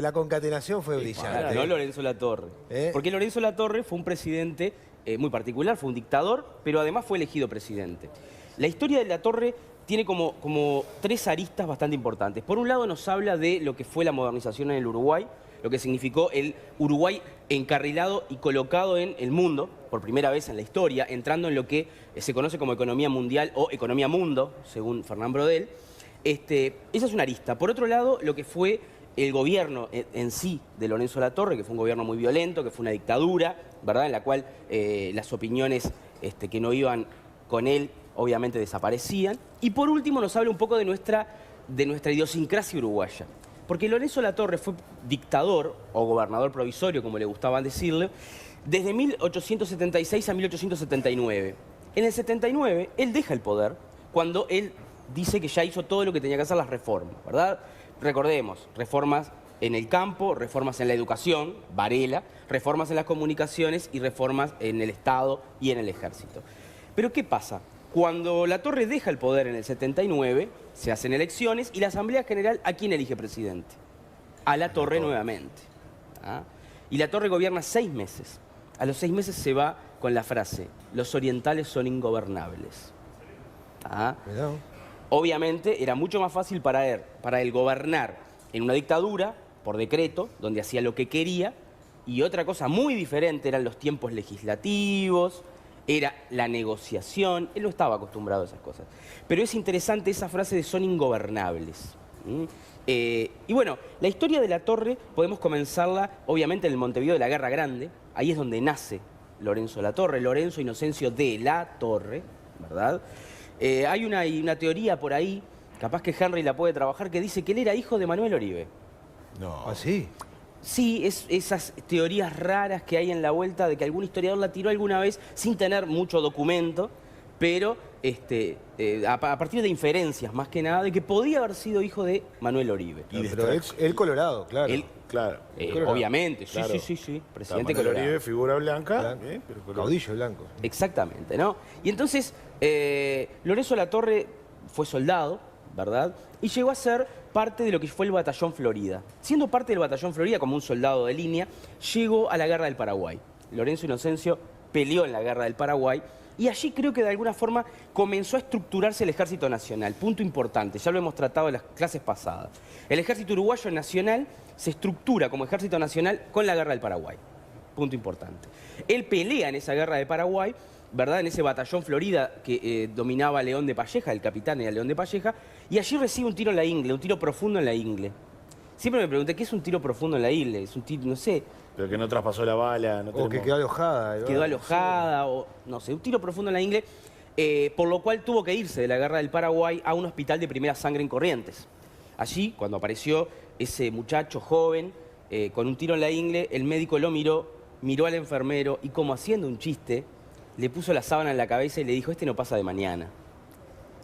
La concatenación fue brillante. No Lorenzo Latorre. Porque Lorenzo Latorre fue un presidente muy particular, fue un dictador, pero además fue elegido presidente. La historia de Latorre tiene como tres aristas bastante importantes. Por un lado nos habla de lo que fue la modernización en el Uruguay, lo que significó el Uruguay encarrilado y colocado en el mundo, por primera vez en la historia, entrando en lo que se conoce como economía mundial o economía mundo, según Fernán Brodel. Esa es una arista. Por otro lado, lo que fue el gobierno en sí de Lorenzo Latorre, que fue un gobierno muy violento, que fue una dictadura, ¿verdad?, en la cual las opiniones que no iban con él obviamente desaparecían. Y por último nos habla un poco de nuestra idiosincrasia uruguaya. Porque Lorenzo Latorre fue dictador, o gobernador provisorio, como le gustaba decirle, desde 1876 a 1879. En el 79, él deja el poder cuando él dice que ya hizo todo lo que tenía que hacer, las reformas, ¿verdad? Recordemos, reformas en el campo, reformas en la educación, Varela, reformas en las comunicaciones y reformas en el Estado y en el Ejército. Pero ¿qué pasa? Cuando Latorre deja el poder en el 79, se hacen elecciones y la Asamblea General, ¿a quién elige presidente? A Latorre nuevamente. ¿Ah? Y Latorre gobierna 6 meses. A los 6 meses se va con la frase: los orientales son ingobernables. ¿Ah? Obviamente era mucho más fácil para él gobernar en una dictadura, por decreto, donde hacía lo que quería, y otra cosa muy diferente eran los tiempos legislativos, era la negociación. Él no estaba acostumbrado a esas cosas. Pero es interesante esa frase de son ingobernables. Y bueno, la historia de Latorre podemos comenzarla obviamente en el Montevideo de la Guerra Grande. Ahí es donde nace Lorenzo Latorre, Lorenzo Inocencio de Latorre, ¿verdad? Hay una teoría por ahí, capaz que Henry la puede trabajar, que dice que él era hijo de Manuel Oribe. No. ¿Ah, sí? Sí, esas teorías raras que hay en la vuelta de que algún historiador la tiró alguna vez sin tener mucho documento, pero a partir de inferencias más que nada de que podía haber sido hijo de Manuel Oribe. Pero él colorado, claro. Claro. Obviamente, claro. sí, presidente Manuel colorado. Oribe, figura blanca, pero caudillo blanco. Exactamente, ¿no? Y entonces, Lorenzo Latorre fue soldado, ¿verdad? Y llegó a ser parte de lo que fue el Batallón Florida. Siendo parte del Batallón Florida, como un soldado de línea, llegó a la Guerra del Paraguay. Lorenzo Inocencio peleó en la Guerra del Paraguay y allí creo que de alguna forma comenzó a estructurarse el Ejército Nacional. Punto importante, ya lo hemos tratado en las clases pasadas. El Ejército Uruguayo Nacional se estructura como Ejército Nacional con la Guerra del Paraguay. Punto importante. Él pelea en esa Guerra del Paraguay, ¿verdad?, en ese batallón Florida que dominaba León de Palleja, el capitán era León de Palleja, y allí recibe un tiro en la ingle, un tiro profundo en la ingle. Siempre me pregunté, ¿qué es un tiro profundo en la ingle? Es un tiro, no sé. Pero que no traspasó la bala. No o que quedó alojada. Quedó alojada, o no sé, un tiro profundo en la ingle, por lo cual tuvo que irse de la Guerra del Paraguay a un hospital de primera sangre en Corrientes. Allí, cuando apareció ese muchacho joven con un tiro en la ingle, el médico lo miró al enfermero y, como haciendo un chiste, le puso la sábana en la cabeza y le dijo: este no pasa de mañana.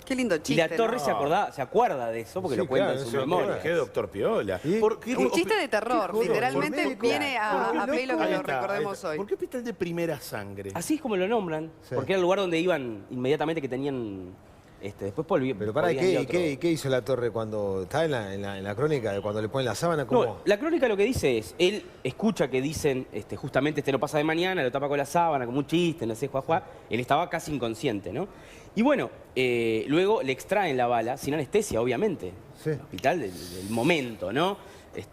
Qué lindo chiste. Y Latorre ¿no? se acuerda de eso porque lo cuenta en su memoria. ¿Qué doctor Piola? Un chiste de terror, literalmente viene a pelo que lo recordemos hoy. ¿Por qué hospital de primera sangre? Así es como lo nombran, porque era el lugar donde iban inmediatamente, que tenían... después volví. Pero pará, ¿qué hizo Latorre cuando está en la crónica de cuando le ponen la sábana? ¿Cómo? No, la crónica lo que dice es, él escucha que dicen justamente no pasa de mañana, lo tapa con la sábana, como un chiste, no sé, juá. Él estaba casi inconsciente, ¿no? Y bueno, luego le extraen la bala, sin anestesia, obviamente. Sí. El hospital del momento, ¿no?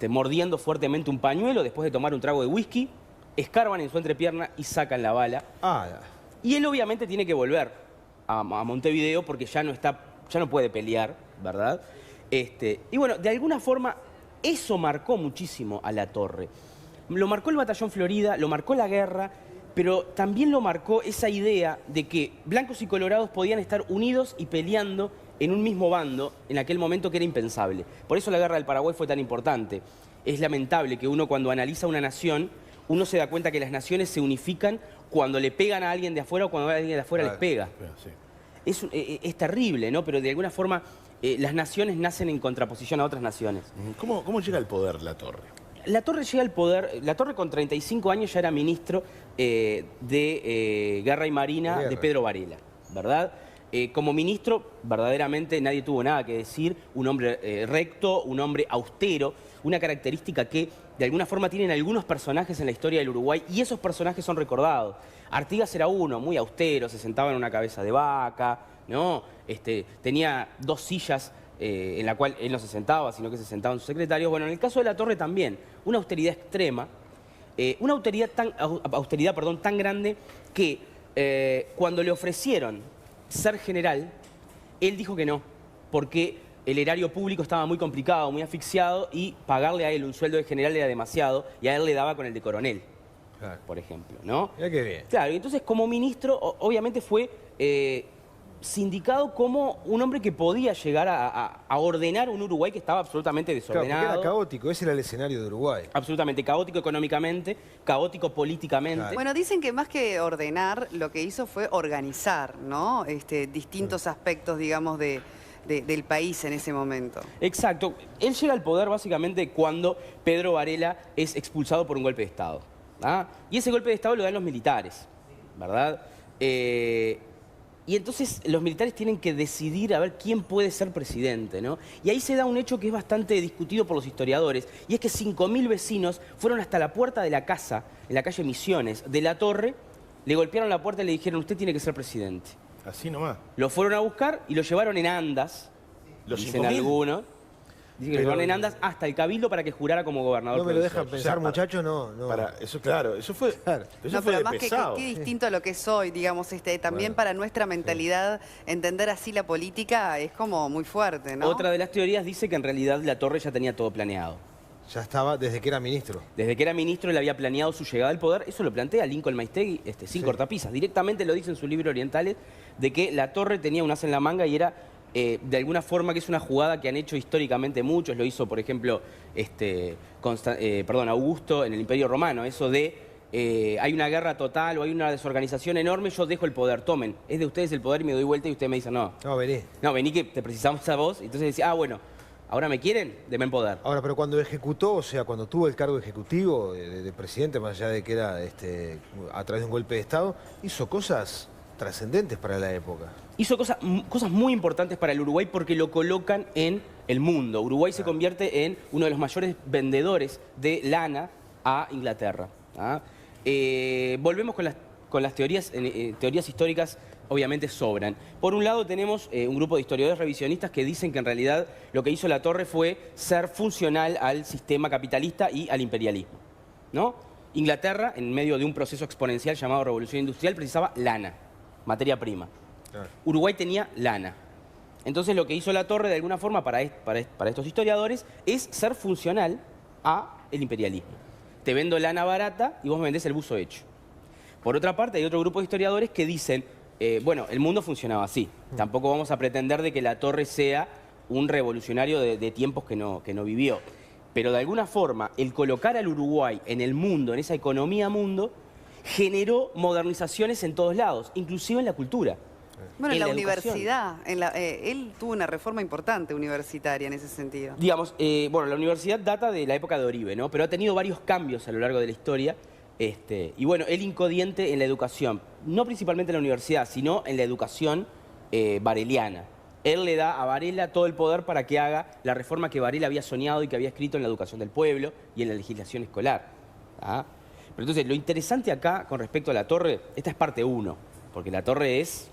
Mordiendo fuertemente un pañuelo después de tomar un trago de whisky, escarban en su entrepierna y sacan la bala. Y él obviamente tiene que volver a Montevideo porque ya no puede pelear, ¿verdad? Y bueno, de alguna forma eso marcó muchísimo a Latorre. Lo marcó el Batallón Florida, lo marcó la guerra, pero también lo marcó esa idea de que blancos y colorados podían estar unidos y peleando en un mismo bando en aquel momento, que era impensable. Por eso la Guerra del Paraguay fue tan importante. Es lamentable que uno, cuando analiza una nación, uno se da cuenta que las naciones se unifican cuando le pegan a alguien de afuera o cuando alguien de afuera les pega. Sí. Es terrible, ¿no? Pero de alguna forma las naciones nacen en contraposición a otras naciones. ¿Cómo llega al poder Latorre? Latorre llega al poder, Latorre con 35 años ya era ministro de Guerra y Marina de Pedro Varela, ¿verdad? Como ministro, verdaderamente nadie tuvo nada que decir. Un hombre recto, un hombre austero, una característica que de alguna forma tienen algunos personajes en la historia del Uruguay y esos personajes son recordados. Artigas era uno, muy austero, se sentaba en una cabeza de vaca, ¿no? Tenía 2 sillas en la cual él no se sentaba, sino que se sentaban sus secretarios. Bueno, en el caso de Latorre también, una austeridad extrema, una austeridad tan grande que cuando le ofrecieron ser general, él dijo que no, porque el erario público estaba muy complicado, muy asfixiado, y pagarle a él un sueldo de general era demasiado, y a él le daba con el de coronel, claro, por ejemplo, ¿no? Mirá qué bien. Claro, y entonces como ministro, obviamente fue sindicado como un hombre que podía llegar a ordenar un Uruguay que estaba absolutamente desordenado. Claro, porque era caótico, ese era el escenario de Uruguay. Absolutamente caótico económicamente, caótico políticamente. Claro. Bueno, dicen que más que ordenar, lo que hizo fue organizar, ¿no? Distintos aspectos, digamos, del país en ese momento. Exacto. Él llega al poder básicamente cuando Pedro Varela es expulsado por un golpe de Estado. ¿Ah? Y ese golpe de Estado lo dan los militares, ¿verdad? Y entonces los militares tienen que decidir a ver quién puede ser presidente, ¿no? Y ahí se da un hecho que es bastante discutido por los historiadores, y es que 5.000 vecinos fueron hasta la puerta de la casa, en la calle Misiones, de Latorre, le golpearon la puerta y le dijeron, usted tiene que ser presidente. Así nomás. Lo fueron a buscar y lo llevaron en andas, ¿Los dicen 5.000? algunos. Dicen que lo llevaron en andas hasta el Cabildo para que jurara como gobernador No me lo provincial. dejan pensar, muchachos, no. Eso, claro, eso fue, Claro. eso No, fue pero de más pesado. qué distinto a lo que es hoy, digamos, también para nuestra mentalidad, entender así la política es como muy fuerte, ¿no? Otra de las teorías dice que en realidad Latorre ya tenía todo planeado. Ya estaba desde que era ministro. Desde que era ministro él había planeado su llegada al poder. Eso lo plantea Lincoln Maistegui sin cortapisas. Directamente lo dice en su libro Orientales, de que Latorre tenía un as en la manga y era, de alguna forma, que es una jugada que han hecho históricamente muchos. Lo hizo, por ejemplo, Augusto en el Imperio Romano. Eso de, hay una guerra total o hay una desorganización enorme, yo dejo el poder, tomen. Es de ustedes el poder y me doy vuelta y ustedes me dicen, no. No, vení. No, vení que te precisamos a vos. Entonces decía, bueno, ¿ahora me quieren? Denme el poder. Ahora, pero cuando ejecutó, o sea, cuando tuvo el cargo ejecutivo de presidente, más allá de que era a través de un golpe de Estado, hizo cosas trascendentes para la época. Hizo cosas muy importantes para el Uruguay porque lo colocan en el mundo. Uruguay se convierte en uno de los mayores vendedores de lana a Inglaterra. ¿Ah? Volvemos con las teorías históricas. Obviamente sobran. Por un lado tenemos un grupo de historiadores revisionistas que dicen que en realidad lo que hizo Latorre fue ser funcional al sistema capitalista y al imperialismo, ¿no? Inglaterra, en medio de un proceso exponencial llamado Revolución Industrial, precisaba lana, materia prima. Claro. Uruguay tenía lana. Entonces lo que hizo Latorre de alguna forma para estos historiadores es ser funcional al imperialismo. Te vendo lana barata y vos me vendés el buzo hecho. Por otra parte hay otro grupo de historiadores que dicen bueno, el mundo funcionaba así. Tampoco vamos a pretender de que Latorre sea un revolucionario de tiempos que no vivió. Pero de alguna forma, el colocar al Uruguay en el mundo, en esa economía mundo, generó modernizaciones en todos lados, inclusive en la cultura. Bueno, en la educación. universidad, él tuvo una reforma importante universitaria en ese sentido. Digamos, bueno, la universidad data de la época de Oribe, ¿no? Pero ha tenido varios cambios a lo largo de la historia. Y bueno, él incodiente en la educación, no principalmente en la universidad, sino en la educación vareliana. Él le da a Varela todo el poder para que haga la reforma que Varela había soñado y que había escrito en la educación del pueblo y en la legislación escolar. ¿Ah? Pero entonces, lo interesante acá con respecto a Latorre, esta es parte 1, porque Latorre es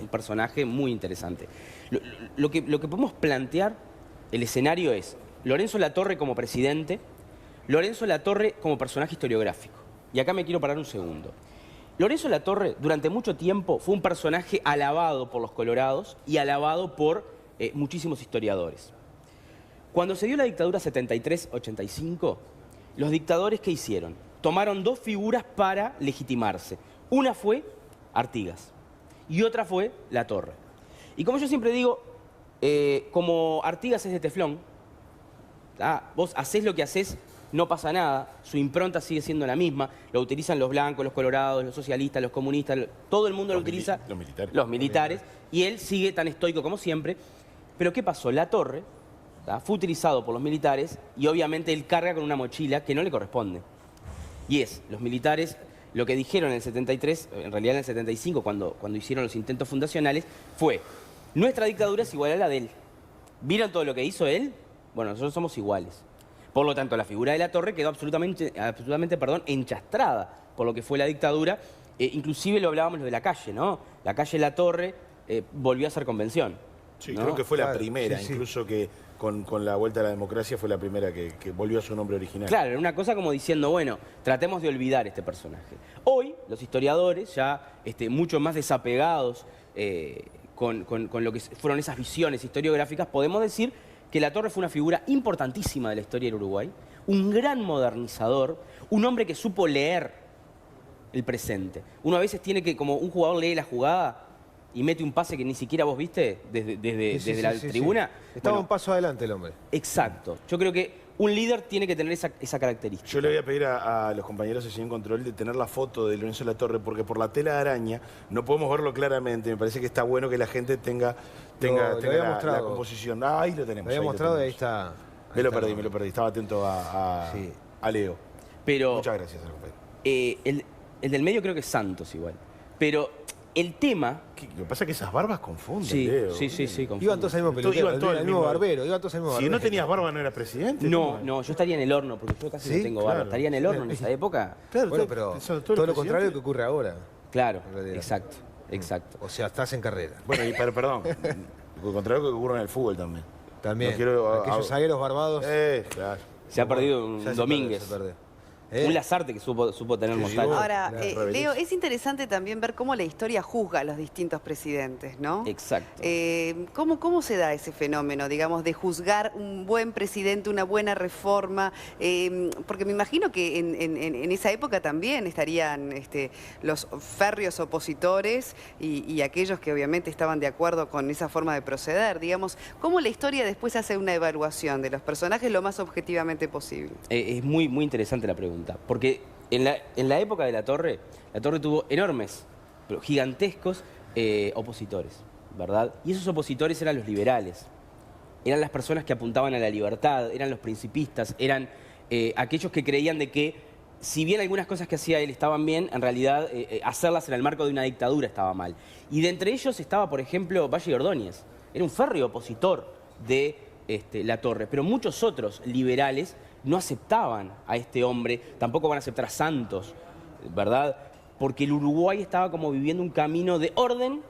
un personaje muy interesante. Lo que podemos plantear, el escenario es Lorenzo Latorre como presidente, Lorenzo Latorre como personaje historiográfico. Y acá me quiero parar un segundo. Lorenzo Latorre durante mucho tiempo fue un personaje alabado por los colorados y alabado por muchísimos historiadores. Cuando se dio la dictadura 73-85, los dictadores, ¿qué hicieron? Tomaron 2 figuras para legitimarse. Una fue Artigas y otra fue Latorre. Y como yo siempre digo, como Artigas es de teflón, vos hacés lo que hacés, no pasa nada, su impronta sigue siendo la misma, lo utilizan los blancos, los colorados, los socialistas, los comunistas, todo el mundo lo utiliza, los militares, y él sigue tan estoico como siempre. Pero ¿qué pasó? Latorre fue utilizado por los militares y obviamente él carga con una mochila que no le corresponde. Y los militares lo que dijeron en el 73, en realidad en el 75, cuando hicieron los intentos fundacionales, fue: nuestra dictadura es igual a la de él. ¿Vieron todo lo que hizo él? Bueno, nosotros somos iguales. Por lo tanto, la figura de Latorre quedó absolutamente enchastrada por lo que fue la dictadura. Inclusive lo hablábamos lo de Lacalle, ¿no? Lacalle Latorre volvió a hacer convención. Sí, ¿no? creo que fue la Claro, primera, sí, sí. incluso que con la vuelta a la democracia fue la primera que volvió a su nombre original. Claro, era una cosa como diciendo, bueno, tratemos de olvidar este personaje. Hoy, los historiadores, ya mucho más desapegados con lo que fueron esas visiones historiográficas, podemos decir que Latorre fue una figura importantísima de la historia del Uruguay, un gran modernizador, un hombre que supo leer el presente. Uno a veces tiene que, como un jugador lee la jugada y mete un pase que ni siquiera vos viste desde la tribuna. Estaba Bueno, un paso adelante el hombre. exacto. Yo creo que un líder tiene que tener esa característica. Yo le voy a pedir a los compañeros de Sesión Control de tener la foto de Lorenzo Latorre, porque por la tela de araña no podemos verlo claramente. Me parece que está bueno que la gente tenga había la mostrado. composición. Ah, ahí lo tenemos. Me había ahí lo mostrado y ahí tenemos. está. Me lo perdí. Estaba atento Sí. a Leo. Pero Muchas gracias, compañero. el del medio creo que es Santos igual. Pero el tema... Lo que pasa es que esas barbas confunden, Sí, Leo. sí. Iban todos al mismo peluquero, Iban todos al al mismo mismo- barbero, iban todos al mismo Si barbero. no tenías barba no eras presidente. No, yo estaría en el horno, porque yo casi Sí, no tengo barba. claro. Estaría en el horno en esa época. Claro, Bueno, pero todo lo contrario que ocurre ahora. Claro, En realidad. exacto. O sea, estás en carrera. Bueno, pero perdón. Lo contrario que ocurre en el fútbol también. También. No quiero- Aquellos zagueros barbados. Claro. Se ha perdido Ya un se Domínguez. perdió. Un Lazarte que supo tener mortal. Ahora, Claro, Leo, es interesante también ver cómo la historia juzga a los distintos presidentes, ¿no? Exacto. ¿Cómo se da ese fenómeno, digamos, de juzgar un buen presidente, una buena reforma? Porque me imagino que en esa época también estarían los férreos opositores y aquellos que obviamente estaban de acuerdo con esa forma de proceder. Digamos, ¿cómo la historia después hace una evaluación de los personajes lo más objetivamente posible? Es muy interesante la pregunta, porque en la época de Latorre tuvo enormes, pero gigantescos opositores, ¿verdad? Y esos opositores eran los liberales, eran las personas que apuntaban a la libertad, eran los principistas, eran aquellos que creían de que, si bien algunas cosas que hacía él estaban bien, en realidad hacerlas en el marco de una dictadura estaba mal. Y de entre ellos estaba, por ejemplo, Valle Ordóñez, era un férreo opositor de Latorre, pero muchos otros liberales no aceptaban a este hombre, tampoco van a aceptar a Santos, ¿verdad? Porque el Uruguay estaba como viviendo un camino de orden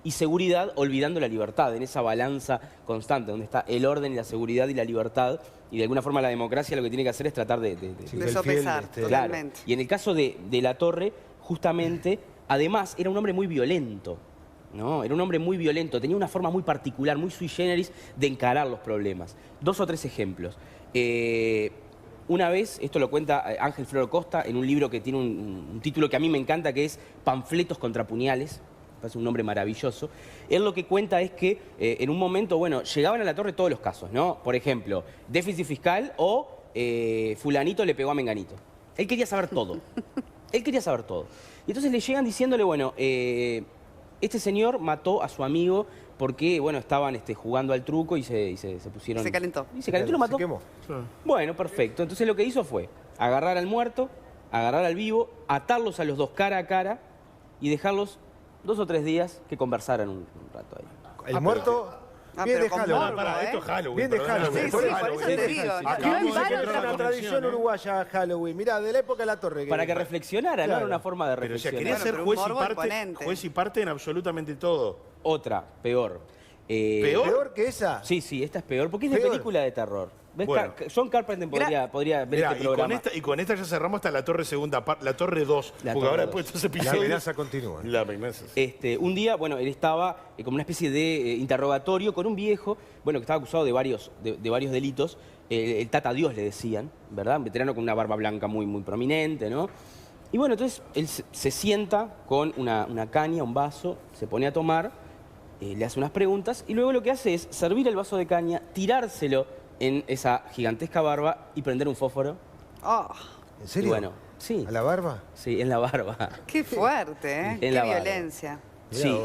y seguridad, olvidando la libertad, en esa balanza constante, donde está el orden y la seguridad y la libertad, y de alguna forma la democracia lo que tiene que hacer es tratar de Sí, De el sopesar, fiel, Claro. totalmente. Y en el caso de Latorre, justamente, además, era un hombre muy violento, ¿no? Era un hombre muy violento, tenía una forma muy particular, muy sui generis de encarar los problemas. 2 o 3 ejemplos. Una vez, esto lo cuenta Ángel Floro Costa en un libro que tiene un título que a mí me encanta, que es Panfletos contra puñales. Es un nombre maravilloso. Él lo que cuenta es que en un momento, bueno, llegaban a Latorre todos los casos, ¿no? Por ejemplo, déficit fiscal o fulanito le pegó a menganito. Él quería saber todo. Él quería saber todo. Y entonces le llegan diciéndole, bueno, este señor mató a su amigo porque, bueno, estaban jugando al truco y se pusieron... Se calentó. Y se calentó y lo mató. Se quemó. Bueno, perfecto. Entonces lo que hizo fue agarrar al muerto, agarrar al vivo, atarlos a los dos cara a cara y dejarlos 2 o 3 días que conversaran un rato ahí. El muerto. Bien pero de con Halloween. morbo, Pará, ¿eh? esto es Halloween. Bien de perdóname. Halloween. Sí, sí, por eso te digo. Acá No dice en que vano entró Es una la tradición convención, uruguaya Halloween. Mirá, de la época de la Torre. Para que reflexionara, no Claro. era una forma de Pero o sea, reflexionar. quería Bueno, ser pero un juez morbo imponente. juez y parte en absolutamente todo. Otra, peor. ¿Peor? ¿Peor que esa? Sí, esta es peor, porque es de Peor. película de terror. ¿Ves? Bueno. John Carpenter podría ver Mirá, este programa. y con esta ya cerramos hasta la torre segunda, la torre 2. La Porque Torre ahora 2. después de estos La episodios... amenaza continúa. La amenaza. Un día, bueno, él estaba como una especie de interrogatorio con un viejo, bueno, que estaba acusado de varios delitos. El Tata Dios le decían, ¿verdad? Un veterano con una barba blanca muy prominente, ¿no? Y bueno, entonces él se sienta con una caña, un vaso, se pone a tomar, le hace unas preguntas y luego lo que hace es servir el vaso de caña, tirárselo en esa gigantesca barba y prender un fósforo. Oh, ¿En serio? Y bueno, sí. ¿A la barba? Sí, en la barba. qué fuerte, ¿eh? En Qué la barba. violencia. Sí,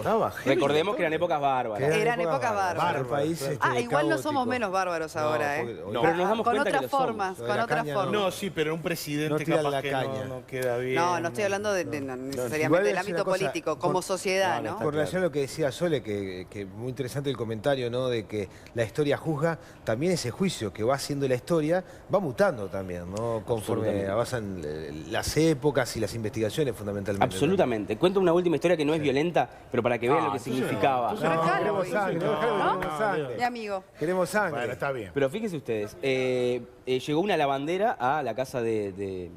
recordemos que eran épocas bárbaras. Eran épocas bárbaras. El país, Igual no somos caótico. menos bárbaros ahora, ¿eh? No, pero nos damos Con cuenta que otras lo somos. formas, Lo de con la otras caña formas. No, sí, pero un presidente No tira capaz la que caña. no queda bien. No estoy hablando de no necesariamente Igual del es ámbito una cosa, político, como sociedad, ¿no? Con relación a lo que decía Sole, que muy interesante el comentario, ¿no? De que la historia juzga, también ese juicio que va haciendo la historia va mutando también, ¿no? Conforme avanzan las épocas y las investigaciones fundamentalmente. Absolutamente. Cuento una última historia que no es violenta, pero para que vean lo que significaba. No, queremos sangre, queremos sangre. Mi amigo. Queremos sangre. Bueno, está bien. Pero fíjense ustedes, llegó una lavandera a la casa de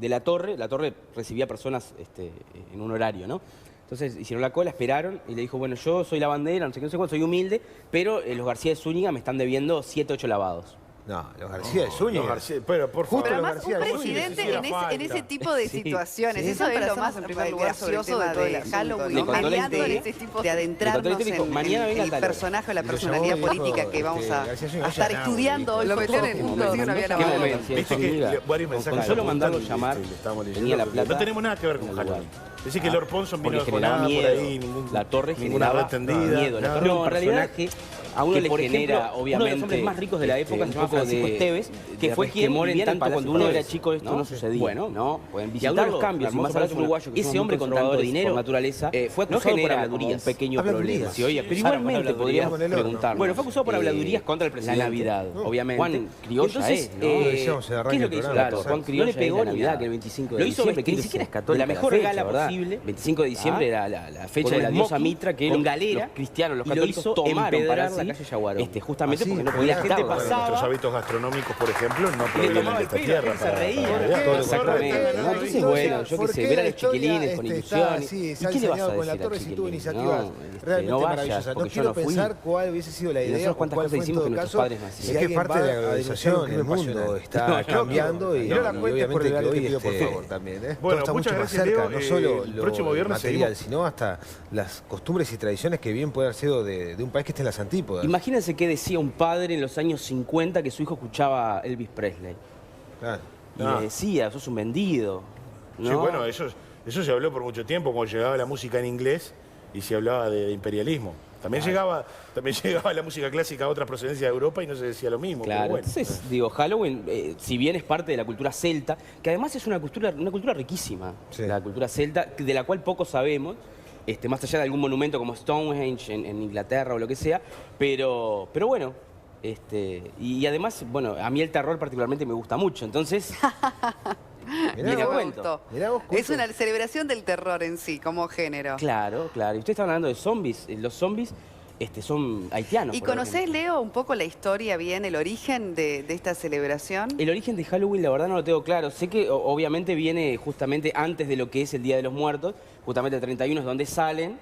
la torre. La torre recibía personas en un horario, ¿no? Entonces hicieron la cola, esperaron y le dijo, bueno, yo soy lavandera, no sé cuánto, soy humilde, pero los García de Zúñiga me están debiendo 7, 8 lavados. No, los García de Zúñiga. Pero por favor. Pero los además un García de presidente Zúñiga en ese tipo de Sí, situaciones, sí. eso es lo más en primer lugar sobre el gracioso tema de todo el de asunto, Halloween, Le ¿no? contó la Mediando en historia. ese tipo de adentrarnos Le contó la historia y dijo, mañana venga el tal. personaje o la Y lo personalidad llamó y dijo, política que vamos a García Zúñiga, estar ya estudiando hoy Lo por metió en todo. el punto, sí, no había ¿Qué lavado. momento? Viste que varios mensajes Con solo de mandarlo Punta, llamar, le estábamos leyendo. venía la plata. No tenemos nada que ver con en el Halloween. lugar. Dice que Lord Ponson vino Porque de generaba jornada por miedo. ahí. La torre ninguna generaba red tendida. miedo. La torre No, era un personaje a uno le genera, obviamente, uno de los hombres más ricos de la época, un se llama poco Francisco Esteves, que fue quien resquemor en vivía en el tanto Palacio cuando uno Esteves, era chico esto no sucedía. Bueno, no, pueden Y algunos visitarlo. cambios, y más hermoso allá de palacio uruguayo, que ese somos hombre muy con tanto conservadores dinero por naturaleza, fue no acusado por genera habladurías. un pequeño Habladurías. problema. Sí, oye, Pero empezaron igualmente con podríamos habladurías. preguntarnos. Bueno, fue acusado por habladurías contra el presidente. La Navidad, obviamente. Juan criolla Entonces, ¿no? Decíamos en el ¿qué es lo arranque que del hizo programa, la torre? Juan No Criolla le pegó la ni Navidad, nada. que el 25 de Lo hizo diciembre, que ni vestirse siquiera es de católica la mejor fecha, gala ¿verdad? posible. 25 de diciembre era la fecha de la un diosa smoking, Mitra, que con los galera, cristianos, los y lo católicos hizo tomaron empedrar para la sí, calle Yaguarón. justamente Así, porque no porque podía la estar. gente ¿verdad? pasaba. Nuestros hábitos gastronómicos, por ejemplo, no le provienen tomaba de el esta pelo, tierra. la gente se reía. Todo lo Exactamente, contrario. ¿no? Entonces, bueno, yo qué sé, ver a los chiquilines con ilusiones. Sí, ¿Y se ha qué le vas a diseñado con la decir al torre si tuvo chiquilín? iniciativas realmente no vayas, maravillosas. No porque yo quiero no fui. pensar cuál hubiese sido la Y idea nosotros o cuántas cuál cosas fue en hicimos todo que nuestros caso. padres no hacían. Si Es que alguien parte de la va a globalización denunciar es un crimen mundo pasional. está No, cambiando y no la cuentes por el obviamente hoy, que hoy, por favor, también. Todo Bueno, está muchas mucho más gracias, cerca, Leo. no solo El próximo lo viernes material, seguimos. sino hasta las costumbres y tradiciones que bien puede haber sido de un país que esté en las antípodas. Imagínense qué decía un padre en los años 50 que su hijo escuchaba Elvis Presley. Claro. Y le decía, sos un vendido. ¿no? Sí, bueno, eso se habló por mucho tiempo, cuando llegaba la música en inglés y se hablaba de imperialismo. También llegaba la música clásica a otras procedencias de Europa y no se decía lo mismo. pero Claro, bueno. entonces, digo, Halloween, si bien es parte de la cultura celta, que además es una cultura riquísima, Sí. la cultura celta, de la cual poco sabemos, más allá de algún monumento como Stonehenge en Inglaterra o lo que sea, pero bueno, y además, bueno, a mí el terror particularmente me gusta mucho, entonces, Mirá viene a vos. cuento. Mirá vos, Es cuento. una celebración del terror en sí, como género. Claro, claro. Y usted está hablando de zombies, los zombies son haitianos. ¿Y por conocés, ejemplo. Leo, un poco la historia bien, el origen de esta celebración? El origen de Halloween, la verdad, no lo tengo claro. Sé que obviamente viene justamente antes de lo que es el Día de los Muertos. Justamente el 31 es donde salen,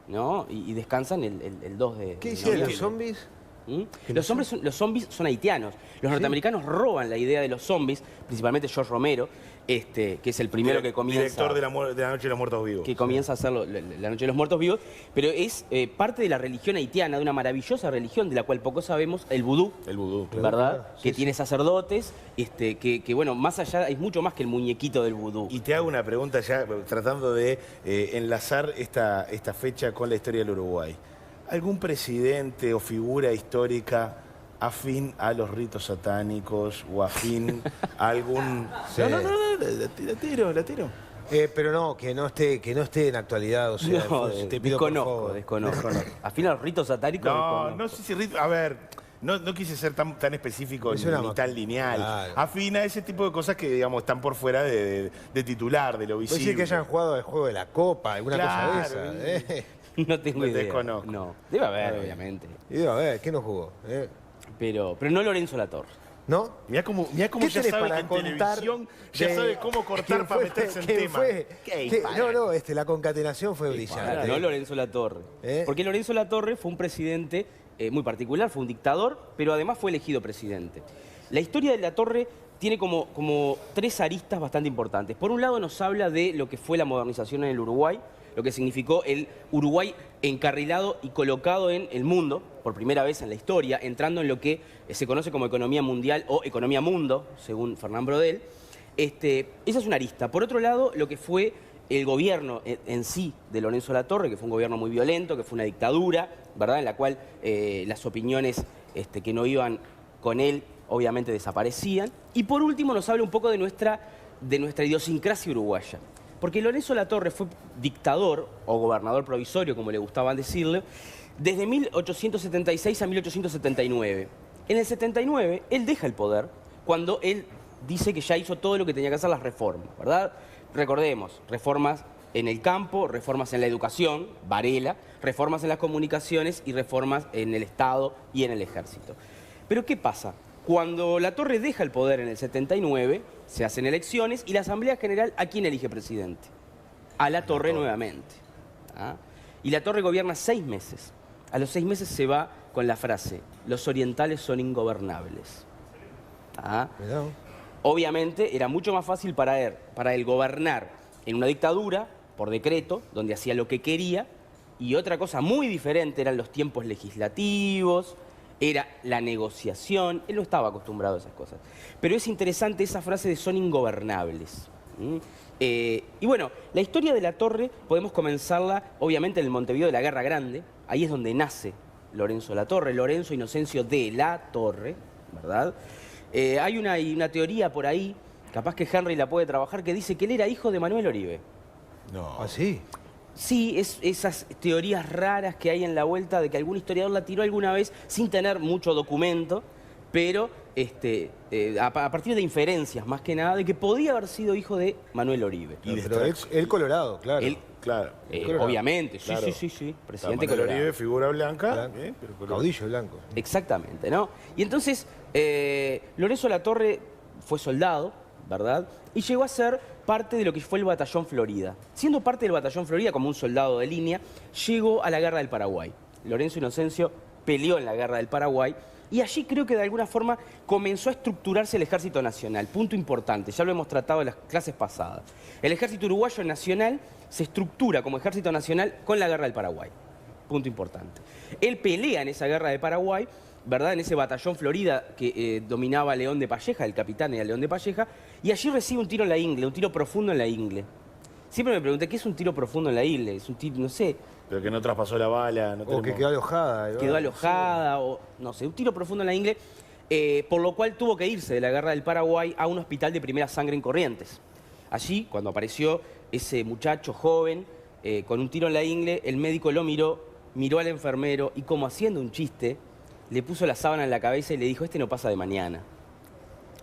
¿no? Y descansan el 2 de ¿Qué de hicieron los noviembre. zombies? ¿Mm? Los zombies son haitianos. Los norteamericanos roban la idea de los zombies, principalmente George Romero, que es el primero que comienza... Director de la Noche de los Muertos Vivos. que comienza a hacerlo la Noche de los Muertos Vivos, pero es parte de la religión haitiana, de una maravillosa religión de la cual poco sabemos, el vudú. El vudú. ¿Verdad? claro. Sí, Que tiene sacerdotes, que bueno, más allá, es mucho más que el muñequito del vudú. Y te hago una pregunta ya, tratando de enlazar esta fecha con la historia del Uruguay. ¿Algún presidente o figura histórica afín a los ritos satánicos o afín a algún... Sí. No, la tiro. Pero no, que no esté en actualidad, o sea, No, te pido por favor. desconozco. Afín a los ritos satánicos, No, desconozco. no sé si rito... A ver, no quise ser tan específico Es una ni tan lineal. Claro. Afín a ese tipo de cosas que, digamos, están por fuera de titular, de lo Puede visible. decir que hayan jugado el juego de la copa, alguna Claro. cosa de esa. No tengo idea. Desconozco. No, debe haber, obviamente. Y digo, a ver, ¿qué no jugó? Pero no Lorenzo Latorre. ¿No? Mirá cómo ¿Qué ya tenés sabe para que en contar? televisión ya sabe cómo cortar ¿Quién para fue? meterse en ¿Quién tema. fue? Qué ¿Qué? disparate. No, la concatenación fue brillante. No Lorenzo Latorre. Porque Lorenzo Latorre fue un presidente muy particular, fue un dictador, pero además fue elegido presidente. La historia de Latorre tiene como tres aristas bastante importantes. Por un lado nos habla de lo que fue la modernización en el Uruguay, lo que significó el Uruguay encarrilado y colocado en el mundo, por primera vez en la historia, entrando en lo que se conoce como economía mundial o economía mundo, según Fernán Brodel. Esa es una arista. Por otro lado, lo que fue el gobierno en sí de Lorenzo Latorre, que fue un gobierno muy violento, que fue una dictadura, ¿verdad? En la cual las opiniones que no iban con él obviamente desaparecían. Y por último nos habla un poco de nuestra idiosincrasia uruguaya. Porque Lorenzo Latorre fue dictador o gobernador provisorio, como le gustaban decirle, desde 1876 a 1879. En el 79 él deja el poder cuando él dice que ya hizo todo lo que tenía que hacer, las reformas, ¿verdad? Recordemos, reformas en el campo, reformas en la educación, Varela, reformas en las comunicaciones y reformas en el Estado y en el Ejército. Pero ¿qué pasa? Cuando Latorre deja el poder en el 79, se hacen elecciones y la Asamblea General, ¿a quién elige presidente? A Latorre nuevamente. ¿Ah? Y Latorre gobierna 6 meses. A los 6 meses se va con la frase: los orientales son ingobernables. ¿Ah? Obviamente era mucho más fácil para él gobernar en una dictadura, por decreto, donde hacía lo que quería, y otra cosa muy diferente eran los tiempos legislativos, era la negociación. Él no estaba acostumbrado a esas cosas. Pero es interesante esa frase de son ingobernables. Y bueno, la historia de Latorre podemos comenzarla obviamente en el Montevideo de la Guerra Grande. Ahí es donde nace Lorenzo Latorre, Lorenzo Inocencio de Latorre, ¿verdad? Hay una teoría por ahí, capaz que Henry la puede trabajar, que dice que él era hijo de Manuel Oribe. No. ¿Ah, sí? Sí, esas teorías raras que hay en la vuelta de que algún historiador la tiró alguna vez sin tener mucho documento, pero a partir de inferencias más que nada de que podía haber sido hijo de Manuel Oribe. Pero él Colorado, claro. Claro. Obviamente, sí, Claro. sí, presidente Manuel Colorado. Oribe, figura blanca. Blanco. Pero colorado. Caudillo blanco. Exactamente, ¿no? Y entonces, Lorenzo Latorre fue soldado, ¿verdad? Y llegó a ser parte de lo que fue el Batallón Florida. Siendo parte del Batallón Florida, como un soldado de línea, llegó a la Guerra del Paraguay. Lorenzo Inocencio peleó en la Guerra del Paraguay y allí creo que de alguna forma comenzó a estructurarse el Ejército Nacional. Punto importante, ya lo hemos tratado en las clases pasadas. El Ejército Uruguayo Nacional se estructura como Ejército Nacional con la Guerra del Paraguay. Punto importante. Él pelea en esa Guerra de Paraguay, ¿verdad? En ese batallón Florida que dominaba León de Palleja, el capitán era León de Palleja, y allí recibe un tiro en la ingle, un tiro profundo en la ingle. Siempre me pregunté, ¿qué es un tiro profundo en la ingle? Es un tiro, no sé. Pero que no traspasó la bala. No O que quedó alojada. Quedó alojada, o no sé, un tiro profundo en la ingle, por lo cual tuvo que irse de la Guerra del Paraguay a un hospital de primera sangre en Corrientes. Allí, cuando apareció ese muchacho joven con un tiro en la ingle, el médico lo miró al enfermero y, como haciendo un chiste, le puso la sábana en la cabeza y le dijo: este no pasa de mañana.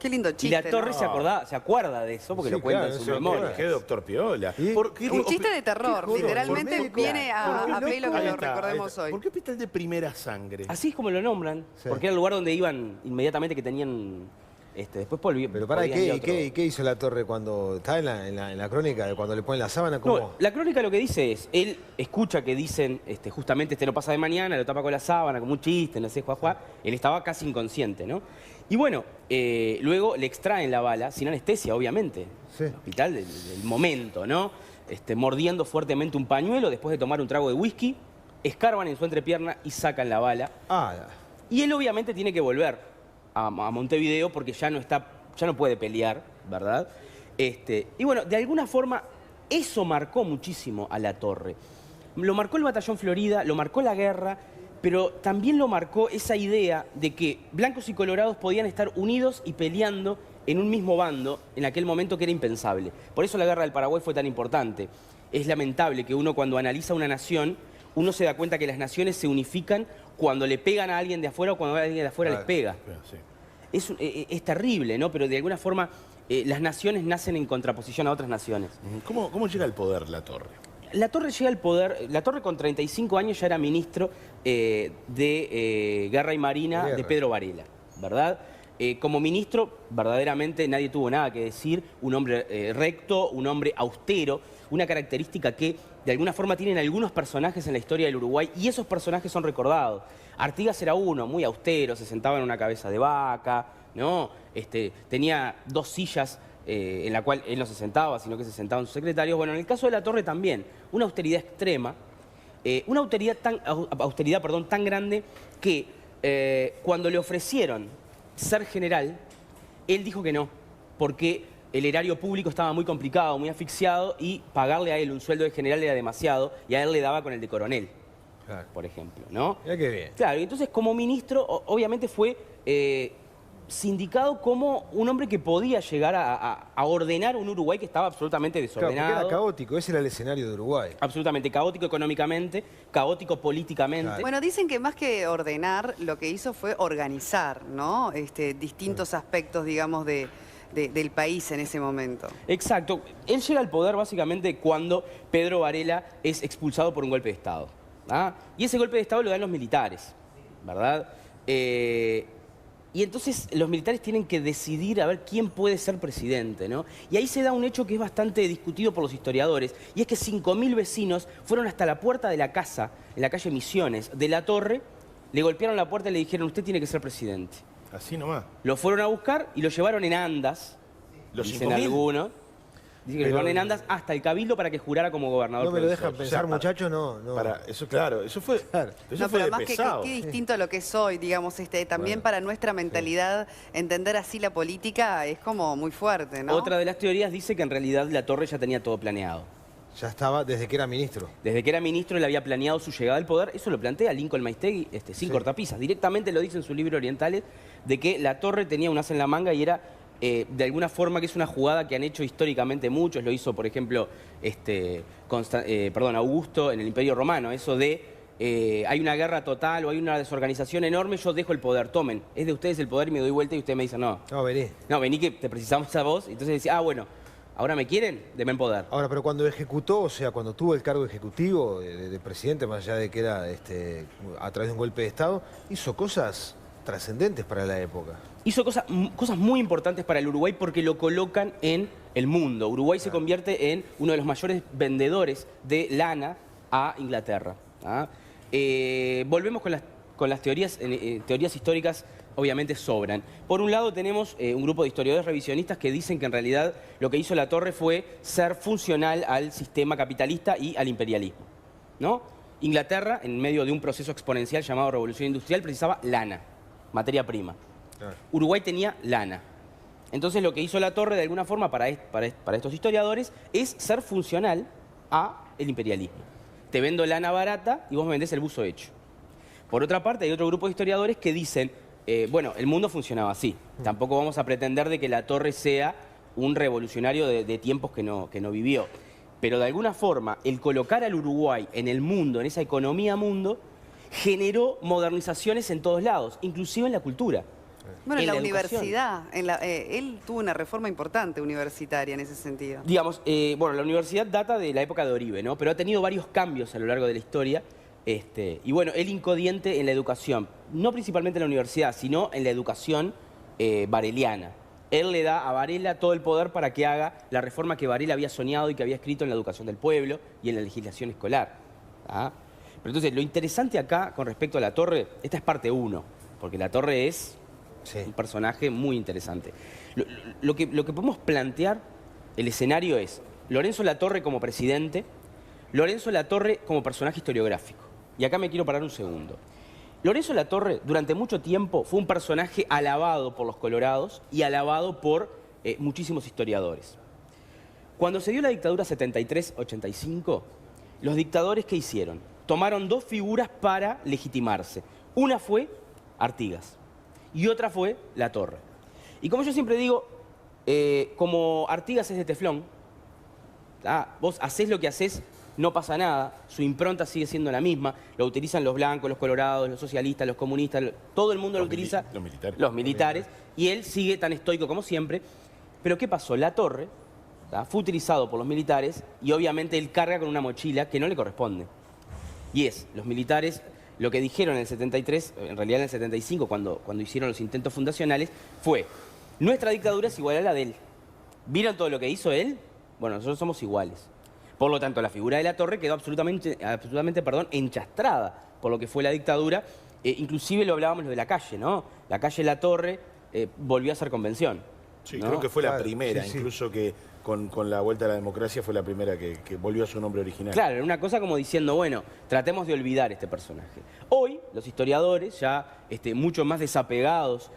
Qué lindo chiste. Y Latorre ¿no? se acuerda de eso porque Sí, lo cuenta claro, en su eso memoria. Qué doctor Piola. ¿Y? Un chiste de terror, ¿Qué literalmente joder? viene a pelo que Ahí lo está, recordemos ahí está. hoy. ¿Por qué hospital de primera sangre? Así es como lo nombran, Sí. porque era el lugar donde iban inmediatamente, que tenían... después Pero pará, ¿y podían ir a qué hizo Latorre cuando está en la crónica de cuando le ponen la sábana? ¿Cómo? No, la crónica lo que dice es, él escucha que dicen, justamente no pasa de mañana, lo tapa con la sábana, como un chiste, no sé, juá. Él estaba casi inconsciente, ¿no? Y bueno, luego le extraen la bala, sin anestesia, obviamente. Sí. El hospital del momento, ¿no? Mordiendo fuertemente un pañuelo después de tomar un trago de whisky, escarban en su entrepierna y sacan la bala. Ah, Y él obviamente tiene que volver a Montevideo porque ya no puede pelear, ¿verdad? Y bueno, de alguna forma eso marcó muchísimo a Latorre. Lo marcó el Batallón Florida, lo marcó la guerra, pero también lo marcó esa idea de que blancos y colorados podían estar unidos y peleando en un mismo bando en aquel momento, que era impensable. Por eso la Guerra del Paraguay fue tan importante. Es lamentable que uno, cuando analiza una nación, uno se da cuenta que las naciones se unifican cuando le pegan a alguien de afuera o cuando alguien de afuera les pega. Sí. Es terrible, ¿no? Pero de alguna forma las naciones nacen en contraposición a otras naciones. ¿Cómo llega al poder Latorre? Latorre llega al poder, Latorre con 35 años ya era ministro de Guerra y Marina de Pedro Varela, ¿verdad? Como ministro, verdaderamente nadie tuvo nada que decir, un hombre recto, un hombre austero, una característica que de alguna forma tienen algunos personajes en la historia del Uruguay, y esos personajes son recordados. Artigas era uno, muy austero, se sentaba en una cabeza de vaca, ¿no? Tenía 2 sillas en la cual él no se sentaba, sino que se sentaban sus secretarios. Bueno, en el caso de Latorre también, una austeridad extrema, una austeridad tan grande que cuando le ofrecieron ser general, él dijo que no, porque el erario público estaba muy complicado, muy asfixiado, y pagarle a él un sueldo de general era demasiado, y a él le daba con el de coronel, Claro. por ejemplo, ¿no? Mirá qué bien. Claro, y entonces como ministro, obviamente fue sindicado como un hombre que podía llegar a ordenar un Uruguay que estaba absolutamente Claro, porque desordenado. era caótico, ese era el escenario de Uruguay. Absolutamente caótico económicamente, caótico políticamente. Claro. Bueno, dicen que más que ordenar, lo que hizo fue organizar, ¿no? Distintos aspectos, digamos, del país en ese momento. Exacto. Él llega al poder básicamente cuando Pedro Varela es expulsado por un golpe de Estado. ¿Ah? Y ese golpe de Estado lo dan los militares, ¿verdad? Y entonces los militares tienen que decidir a ver quién puede ser presidente, ¿no? Y ahí se da un hecho que es bastante discutido por los historiadores, y es que 5.000 vecinos fueron hasta la puerta de la casa, en la calle Misiones, de La Torre, le golpearon la puerta y le dijeron, usted tiene que ser presidente. Así nomás. Lo fueron a buscar y lo llevaron en andas, Los dicen 5.000. algunos. Dicen que lo llevaron en andas hasta el Cabildo para que jurara como gobernador No me lo dejan provincial. pensar, para- muchachos, no. Para, eso, claro, eso fue, Claro. eso No, fue pero de más que pesado. qué distinto a lo que es hoy, digamos, también para nuestra mentalidad, entender así la política es como muy fuerte, ¿no? Otra de las teorías dice que en realidad La Torre ya tenía todo planeado. Ya estaba desde que era ministro. Desde que era ministro él había planeado su llegada al poder. Eso lo plantea Lincoln Maistegui sin cortapisas. Directamente lo dice en su libro Orientales, de que La Torre tenía un as en la manga y era, de alguna forma, que es una jugada que han hecho históricamente muchos. Lo hizo, por ejemplo, Augusto en el Imperio Romano. Eso de, hay una guerra total o hay una desorganización enorme, yo dejo el poder, tomen. Es de ustedes el poder y me doy vuelta y ustedes me dicen, no, No, vení. vení que te precisamos a vos. Entonces decía, bueno, ahora me quieren, denme poder. Ahora, pero cuando ejecutó, o sea, cuando tuvo el cargo ejecutivo de presidente, más allá de que era a través de un golpe de Estado, hizo cosas trascendentes para la época. Hizo cosas muy importantes para el Uruguay porque lo colocan en el mundo. Uruguay se convierte en uno de los mayores vendedores de lana a Inglaterra. ¿Ah? Volvemos con las teorías, teorías históricas. Obviamente sobran. Por un lado tenemos un grupo de historiadores revisionistas que dicen que en realidad lo que hizo La Torre fue ser funcional al sistema capitalista y al imperialismo, ¿no? Inglaterra, en medio de un proceso exponencial llamado Revolución Industrial, precisaba lana, materia prima. Claro. Uruguay tenía lana. Entonces lo que hizo La Torre de alguna forma para estos historiadores es ser funcional al imperialismo. Te vendo lana barata y vos me vendés el buzo hecho. Por otra parte hay otro grupo de historiadores que dicen bueno, el mundo funcionaba así. Tampoco vamos a pretender de que La Torre sea un revolucionario de tiempos que no vivió. Pero de alguna forma, el colocar al Uruguay en el mundo, en esa economía mundo, generó modernizaciones en todos lados, inclusive en la cultura. Bueno, en la educación. universidad, él tuvo una reforma importante universitaria en ese sentido. Digamos, bueno, la universidad data de la época de Oribe, ¿no? Pero ha tenido varios cambios a lo largo de la historia. Y bueno, él incodiente en la educación, no principalmente en la universidad, sino en la educación vareliana. Él le da a Varela todo el poder para que haga la reforma que Varela había soñado y que había escrito en la educación del pueblo y en la legislación escolar. ¿Ah? Pero entonces, lo interesante acá con respecto a La Torre, esta es parte 1, porque La Torre es un personaje muy interesante. Lo que podemos plantear, el escenario es Lorenzo Latorre como presidente, Lorenzo Latorre como personaje historiográfico. Y acá me quiero parar un segundo. Lorenzo Latorre durante mucho tiempo fue un personaje alabado por los colorados y alabado por muchísimos historiadores. Cuando se dio la dictadura 73-85, los dictadores, ¿qué hicieron? Tomaron dos figuras para legitimarse. Una fue Artigas y otra fue Latorre. Y como yo siempre digo, como Artigas es de teflón, vos hacés lo que hacés, no pasa nada, su impronta sigue siendo la misma, lo utilizan los blancos, los colorados, los socialistas, los comunistas, todo el mundo lo utiliza, los militares, y él sigue tan estoico como siempre. Pero ¿qué pasó? Latorre fue utilizado por los militares y obviamente él carga con una mochila que no le corresponde. Y los militares, lo que dijeron en el 73, en realidad en el 75, cuando hicieron los intentos fundacionales, fue: nuestra dictadura es igual a la de él. ¿Vieron todo lo que hizo él? Bueno, nosotros somos iguales. Por lo tanto, la figura de Latorre quedó absolutamente enchastrada por lo que fue la dictadura. Inclusive lo hablábamos lo de la calle, ¿no? La calle Latorre volvió a ser convención. Sí, ¿no? creo que fue la Claro, primera, sí, sí. incluso que con la vuelta a la democracia fue la primera que volvió a su nombre original. Claro, era una cosa como diciendo, bueno, tratemos de olvidar este personaje. Hoy, los historiadores, ya mucho más desapegados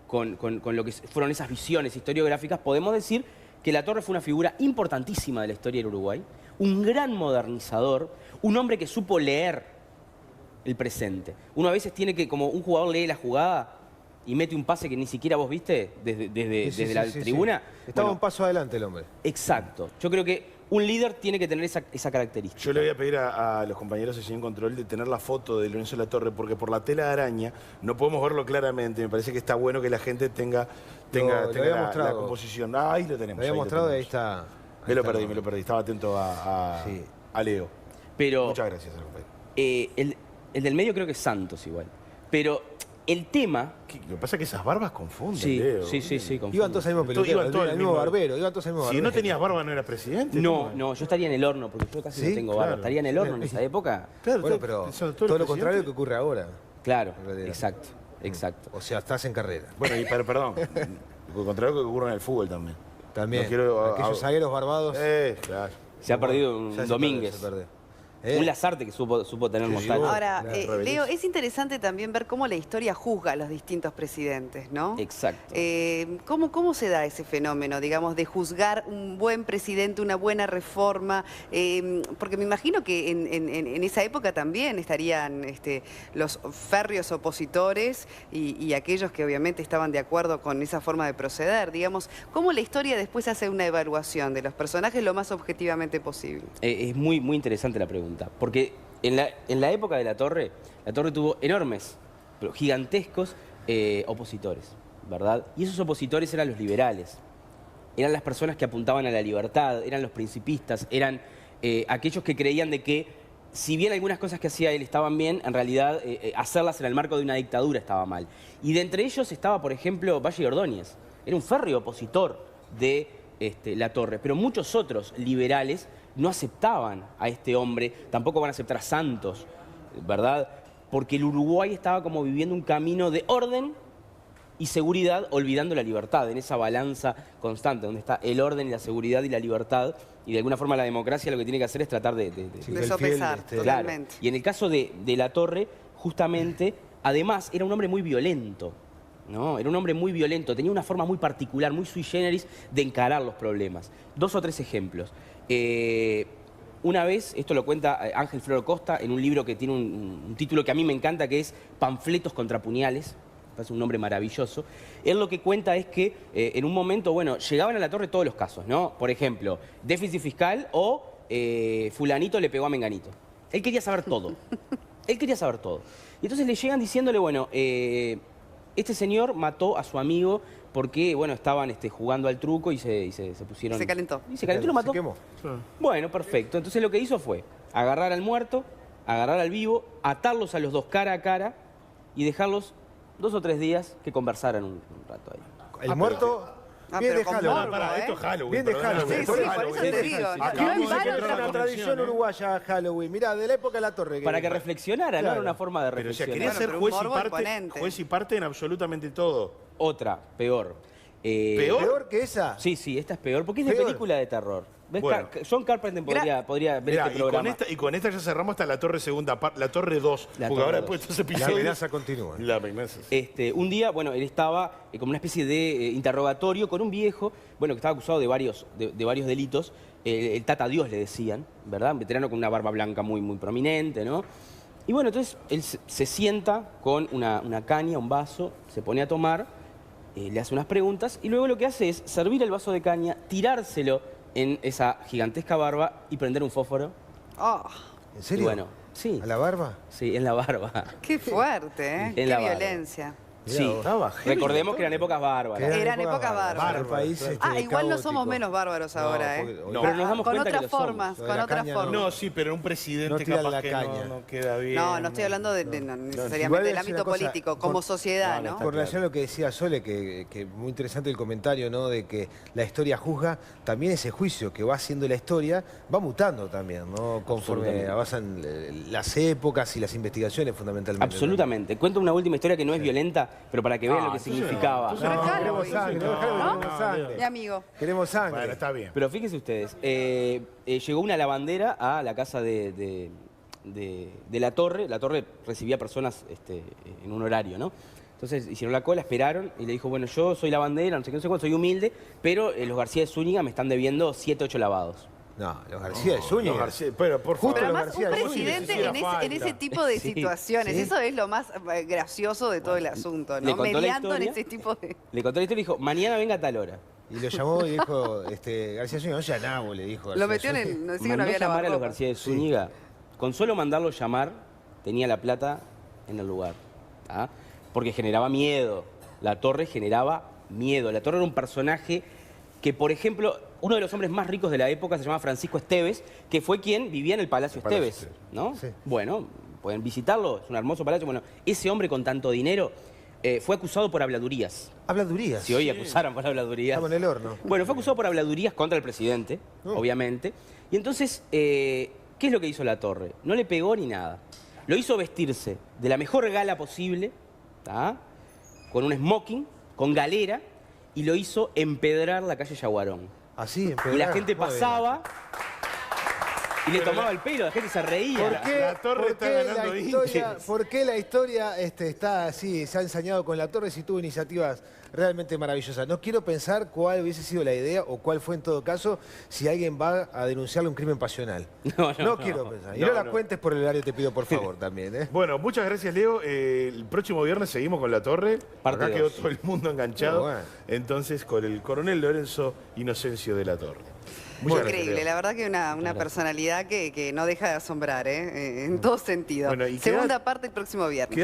con lo que fueron esas visiones historiográficas, podemos decir que Latorre fue una figura importantísima de la historia del Uruguay, un gran modernizador, un hombre que supo leer el presente. Uno a veces tiene que, como un jugador lee la jugada y mete un pase que ni siquiera vos viste desde la tribuna. Estaba un paso adelante el hombre. Exacto. Yo creo que un líder tiene que tener esa característica. Yo le voy a pedir a los compañeros de Sesión Control de tener la foto de Lorenzo Latorre, porque por la tela de araña no podemos verlo claramente. Me parece que está bueno que la gente tenga la composición. Ahí lo tenemos. Lo había mostrado, ahí está. Me lo perdí. Estaba atento a Leo. Pero, muchas gracias, compañero. El del medio creo que es Santos igual. Pero el tema... Lo que pasa es que esas barbas confunden, Sí, Leo. sí, confunden. Iban todos al mismo peluquero, al mismo barbero. Iban todos al mismo barbero. Si no tenías barba, ¿no eras presidente? No, yo estaría en el horno, porque yo casi no tengo barba. Claro. Estaría en el horno en esa época. Claro, Bueno, pero todo lo contrario que ocurre ahora. Claro, en realidad. exacto. O sea, estás en carrera. Bueno, perdón. Lo contrario que ocurre en el fútbol también. También. No quiero, aquellos zagueros barbados. Claro. Se ha perdido un Ya se Domínguez. perdió. Un Lazarte que supo tener Mostacho. Ahora, Leo, es interesante también ver cómo la historia juzga a los distintos presidentes, ¿no? Exacto. ¿Cómo se da ese fenómeno, digamos, de juzgar un buen presidente, una buena reforma? Porque me imagino que en esa época también estarían los férreos opositores y aquellos que obviamente estaban de acuerdo con esa forma de proceder. Digamos, ¿cómo la historia después hace una evaluación de los personajes lo más objetivamente posible? Es muy interesante la pregunta. Porque en la época de Latorre tuvo enormes, pero gigantescos opositores, ¿verdad? Y esos opositores eran los liberales, eran las personas que apuntaban a la libertad, eran los principistas, eran aquellos que creían de que, si bien algunas cosas que hacía él estaban bien, en realidad hacerlas en el marco de una dictadura estaba mal. Y de entre ellos estaba, por ejemplo, Valle y Ordóñez. Era un férreo opositor de Latorre, pero muchos otros liberales no aceptaban a este hombre, tampoco van a aceptar a Santos, ¿verdad? Porque el Uruguay estaba como viviendo un camino de orden y seguridad, olvidando la libertad, en esa balanza constante, donde está el orden y la seguridad y la libertad, y de alguna forma la democracia lo que tiene que hacer es tratar de sopesar, totalmente. Claro. Y en el caso de Latorre, justamente, además, era un hombre muy violento, ¿no? Era un hombre muy violento, tenía una forma muy particular, muy sui generis de encarar los problemas. 2 o 3 ejemplos. Una vez, esto lo cuenta Ángel Floro Costa en un libro que tiene un título que a mí me encanta, que es Panfletos contra puñales. Es un nombre maravilloso. Él lo que cuenta es que en un momento, bueno, llegaban a Latorre todos los casos, ¿no? Por ejemplo, déficit fiscal o fulanito le pegó a menganito. Él quería saber todo. Él quería saber todo. Y entonces le llegan diciéndole, bueno, este señor mató a su amigo porque, bueno, estaban jugando al truco y se pusieron... Se calentó. Y se calentó y lo mató. Se quemó. Bueno, perfecto. Entonces lo que hizo fue agarrar al muerto, agarrar al vivo, atarlos a los dos cara a cara y dejarlos 2 o 3 días que conversaran un rato ahí. El muerto... Bien de Halloween. Esto es Halloween. Bien de perdóname. Halloween. Sí, por eso te digo. Acabamos de Es encontrar una la tradición conexión, uruguaya Halloween. Mirá, de la época de la Torre. Para que reflexionara, ¿no? Claro. Era una forma de Pero o sea, reflexionar. quería ser pero juez un y, morbo parte, imponente. juez y parte en absolutamente todo. Otra, peor. ¿Peor? ¿Peor que esa? Sí, esta es peor, porque es de Peor. película de terror. ¿Ves? Bueno. John Carpenter podría ver Mirá, este programa. y con esta ya cerramos hasta la Torre segunda parte, la Torre 2. La Porque Torre ahora 2. después de estos La episodios... amenaza continúa. La amenaza. Un día, bueno, él estaba como una especie de interrogatorio con un viejo, bueno, que estaba acusado de varios delitos. El Tata Dios le decían, ¿verdad? Un veterano con una barba blanca muy prominente, ¿no? Y bueno, entonces él se sienta con una caña, un vaso, se pone a tomar, le hace unas preguntas y luego lo que hace es servir el vaso de caña, tirárselo en esa gigantesca barba y prender un fósforo. Oh, ¿En serio? Y bueno, sí. ¿A la barba? Sí, en la barba. qué fuerte, ¿eh? En Qué la barba. violencia. Sí, Estaba heavy, recordemos que eran épocas bárbaras. Eran épocas bárbaras. El país, Igual no somos caótico. menos bárbaros ahora, ¿eh? porque- No. Pero nos damos Con cuenta que otras lo somos. formas, Lo de con la otras caña formas. No, sí, pero un presidente No tiran capaz la que caña. no queda bien. No estoy hablando de no necesariamente Igual del es ámbito una cosa, político, como sociedad, ¿no? Con relación a lo que decía Sole, que muy interesante el comentario, ¿no? De que la historia juzga, también ese juicio que va haciendo la historia va mutando también, ¿no? Conforme avanzan las épocas y las investigaciones fundamentalmente. Absolutamente. Cuento una última historia que no es violenta, pero para que vean lo que significaba. Pero es queremos Halloween. sangre, ¿No? queremos sangre. Mi amigo. Queremos sangre. Bueno, está bien. Pero fíjense ustedes, llegó una lavandera a la casa de la Torre. La Torre recibía personas en un horario, ¿no? Entonces hicieron la cola, esperaron y le dijo, bueno, yo soy la bandera, no sé qué, no sé cuánto, soy humilde, pero los García de Zúñiga me están debiendo 7, 8 lavados. No, los García de Zúñiga. Los García, pero por favor. Pero los además, un García de presidente Zúñiga, en ese tipo de Sí, situaciones, sí. eso es lo más gracioso de todo el asunto, Le ¿no? contó la Mediando en historia. ese tipo de... Le contó la historia y dijo, mañana venga a tal hora. Y lo llamó y dijo, García Zúñiga, no sea nabo, le dijo. Lo García metió en Zúñiga. el... No, sí que no Mandó había llamar a los lavarropa. García de Zúñiga. Con solo mandarlo llamar, tenía la plata en el lugar. ¿Ah? Porque generaba miedo. La Torre generaba miedo. La Torre era un personaje que, por ejemplo, uno de los hombres más ricos de la época se llamaba Francisco Esteves, que fue quien vivía en el Palacio Esteves, ¿no? Sí. Bueno, pueden visitarlo, es un hermoso palacio. Bueno, ese hombre con tanto dinero fue acusado por habladurías. Habladurías. Si hoy acusaran por habladurías. Estamos en el horno. Bueno, fue acusado por habladurías contra el presidente, obviamente. Y entonces, ¿qué es lo que hizo la Torre? No le pegó ni nada. Lo hizo vestirse de la mejor gala posible, ¿tá? Con un smoking, con galera, y lo hizo empedrar la calle Yaguarón. Así, en Y la gente pasaba y le tomaba el pelo, la gente se reía. ¿Por qué, La Torre por está qué ganando la historia, hinchas? ¿por qué la historia está así, se ha ensañado con la Torre si tuvo iniciativas realmente maravillosas? No quiero pensar cuál hubiese sido la idea o cuál fue en todo caso si alguien va a denunciarle un crimen pasional. No quiero pensar. Y no la cuentes por el horario, te pido por favor también. Bueno, muchas gracias, Leo. El próximo viernes seguimos con la Torre. Parte Acá quedó 2. todo el mundo enganchado. Bueno. Entonces, con el coronel Lorenzo Inocencio de la Torre. Muchas gracias, Increíble, Leo. la verdad que una personalidad que no deja de asombrar, en todo sentido. Bueno, y Segunda parte el próximo viernes.